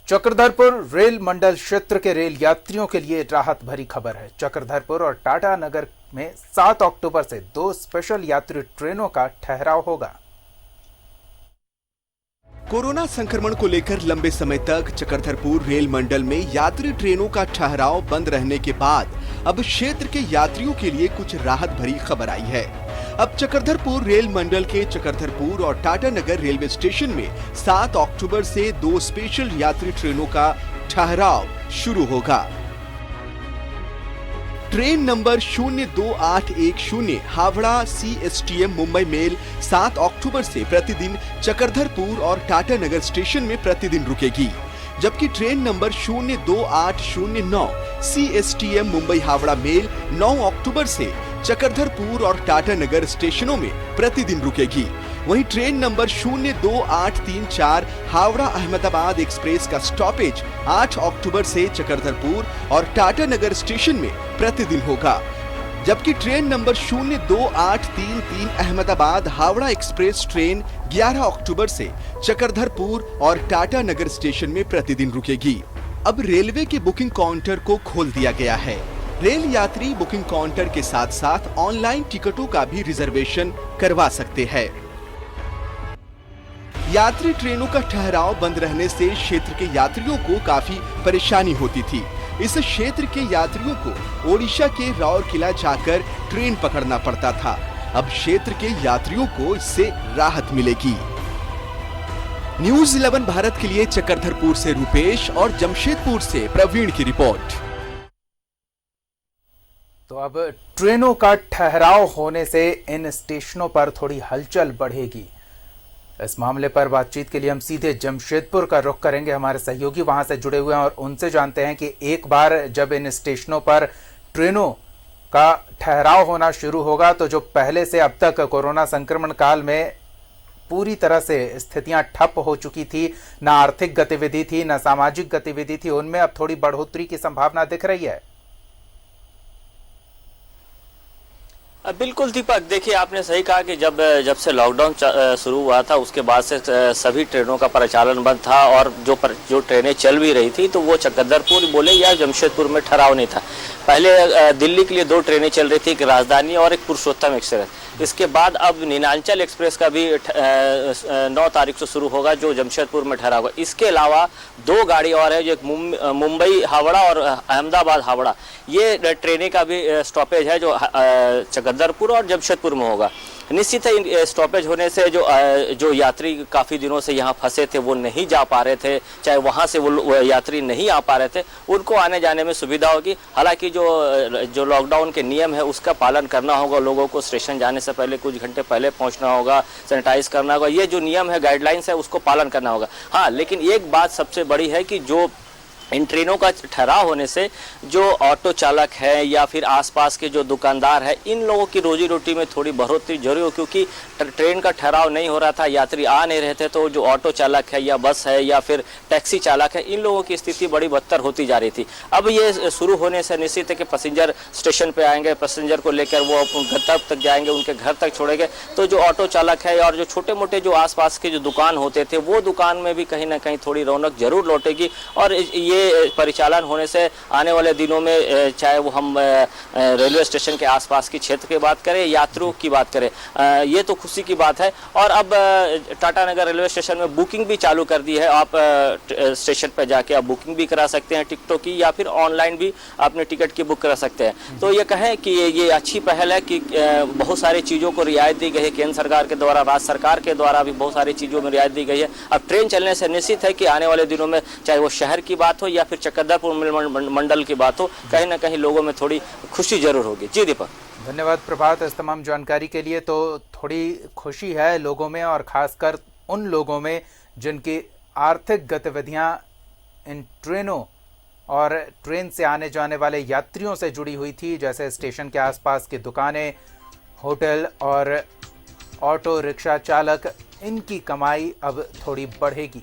Chakradharpur rail मंडल क्षेत्र के rail यात्रियों के लिए राहत भरी खबर है। चक्रधरपुर और टाटा नगर में 7 अक्टूबर से 2 स्पेशल यात्री ट्रेनों का ठहराव होगा। कोरोना संक्रमण को लेकर लंबे समय तक चक्रधरपुर रेल मंडल में यात्री ट्रेनों का ठहराव बंद रहने के बाद अब क्षेत्र के यात्रियों के लिए कुछ राहत भरी खबर आई है। अब चक्रधरपुर रेल मंडल के चक्रधरपुर और टाटा नगर रेलवे स्टेशन में 7 अक्टूबर से 2 स्पेशल यात्री ट्रेनों का ठहराव शुरू होगा। Train number 02810 Howrah CSTM Mumbai mail 7 अक्टूबर से प्रतिदिन चक्रधरपुर और टाटा नगर स्टेशन में प्रतिदिन रुकेगी, जबकि train number 02809 CSTM Mumbai Howrah mail 9 अक्टूबर से चक्रधरपुर और टाटा नगर स्टेशनों में प्रतिदिन रुकेगी। वहीं train number 02834 Howrah Ahmedabad express का स्टॉपेज 8 अक्टूबर से चक्रधरपुर और टाटा नगर स्टेशन में प्रतिदिन होगा, जबकि train number 02833 Ahmedabad Howrah express train 11 अक्टूबर से चक्रधरपुर और टाटा नगर स्टेशन में प्रतिदिन रुकेगी। अब रेलवे के बुकिंग काउंटर को खोल दिया गया है। रेल यात्री बुकिंग काउंटर के साथ साथ ऑनलाइन टिकटों का भी रिजर्वेशन करवा सकते हैं। यात्री ट्रेनों का ठहराव बंद रहने से क्षेत्र के यात्रियों को काफी परेशानी होती थी। इस क्षेत्र के यात्रियों को ओडिशा के राउरकेला जाकर ट्रेन पकड़ना पड़ता था। अब क्षेत्र के यात्रियों को इससे राहत मिलेगी। न्यूज़ 11 भारत के लिए चक्रधरपुर से रूपेश और जमशेदपुर से प्रवीण की रिपोर्ट। तो अब ट्रेनों का ठहराव होने से इन स्टेशनों पर थोड़ी हलचल बढ़ेगी। इस मामले पर बातचीत के लिए हम सीधे जमशेदपुर का रुख करेंगे। हमारे सहयोगी वहां से जुड़े हुए हैं और उनसे जानते हैं कि एक बार जब इन स्टेशनों पर ट्रेनों का ठहराव होना शुरू होगा तो जो पहले से अब तक कोरोना संक्रमण काल में पूरी तरह से स्थितियां ठप हो चुकी थी, ना आर्थिक गतिविधि थी, ना सामाजिक गतिविधि थी, उनमें अब थोड़ी बढ़ोतरी की संभावना दिख रही है। बिल्कुल दीपक, देखिए आपने सही कहा कि जब से लॉकडाउन शुरू हुआ था उसके बाद से सभी ट्रेनों का परिचालन बंद था और जो ट्रेनें चल भी रही थी तो वो चक्रधरपुर बोले या जमशेदपुर में ठहराव नहीं था। पहले दिल्ली के लिए 2 ट्रेनें चल रही थी, एक राजधानी और एक पुरुषोत्तम एक्सप्रेस। इसके बाद अब नीलांचल एक्सप्रेस का भी 9 तारीख से शुरू होगा जो जमशेदपुर में ठहरा होगा। इसके अलावा 2 गाड़ी और है जो मुंबई हावड़ा और अहमदाबाद हावड़ा, ये ट्रेनें का भी स्टॉपेज है जो चक्रधरपुर और जमशेदपुर में होगा। निश्चित है स्टॉपेज होने से जो यात्री काफ़ी दिनों से यहाँ फंसे थे, वो नहीं जा पा रहे थे, चाहे वहाँ से वो यात्री नहीं आ पा रहे थे, उनको आने जाने में सुविधा होगी। हालांकि जो लॉकडाउन के नियम है उसका पालन करना होगा। लोगों को स्टेशन जाने से पहले कुछ घंटे पहले पहुँचना होगा, सैनिटाइज करना होगा। ये जो नियम है, गाइडलाइंस है, उसको पालन करना होगा। हाँ, लेकिन एक बात सबसे बड़ी है कि जो इन ट्रेनों का ठहराव होने से जो ऑटो चालक है या फिर आसपास के जो दुकानदार है, इन लोगों की रोजी रोटी में थोड़ी बढ़ोतरी जरूरी हो, क्योंकि ट्रेन का ठहराव नहीं हो रहा था, यात्री आ नहीं रहे थे, तो जो ऑटो चालक है या बस है या फिर टैक्सी चालक है, इन लोगों की स्थिति बड़ी बदतर होती जा रही थी। अब ये शुरू होने से निश्चित है कि पैसेंजर स्टेशन पर आएंगे, पैसेंजर को लेकर वो गंतव्य तक जाएंगे, उनके घर तक छोड़ेंगे। तो जो ऑटो चालक है और जो छोटे मोटे जो आसपास के जो दुकान होते थे, वो दुकान में भी कहीं ना कहीं थोड़ी रौनक जरूर लौटेगी। और ये परिचालन होने से आने वाले दिनों में चाहे वो हम रेलवे स्टेशन के आसपास की क्षेत्र की बात करें, यात्रियों की बात करें, ये तो खुशी की बात है। और अब टाटा नगर रेलवे स्टेशन में बुकिंग भी चालू कर दी है। आप स्टेशन पर जाके आप बुकिंग भी करा सकते हैं टिकटों की, या फिर ऑनलाइन भी अपने टिकट की बुक करा सकते हैं। तो ये कहें कि ये अच्छी पहल है कि बहुत सारी चीज़ों को रियायत दी गई है केंद्र सरकार के द्वारा, राज्य सरकार के द्वारा भी बहुत सारी चीज़ों में रियायत दी गई है। अब ट्रेन चलने से निश्चित है कि आने वाले दिनों में चाहे वो शहर की बात हो या फिर चक्रधरपुर मंडल की बात हो, कहीं ना कहीं लोगों में थोड़ी खुशी जरूर होगी। जी दीपक। धन्यवाद प्रभात इस तमाम जानकारी के लिए। तो थोड़ी खुशी है लोगों में, और खासकर उन लोगों में जिनकी आर्थिक गतिविधियां इन ट्रेनों और ट्रेन से आने जाने वाले यात्रियों से जुड़ी हुई थी, जैसे स्टेशन के आसपास की दुकानें, होटल और ऑटो रिक्शा चालक। इनकी कमाई अब थोड़ी बढ़ेगी।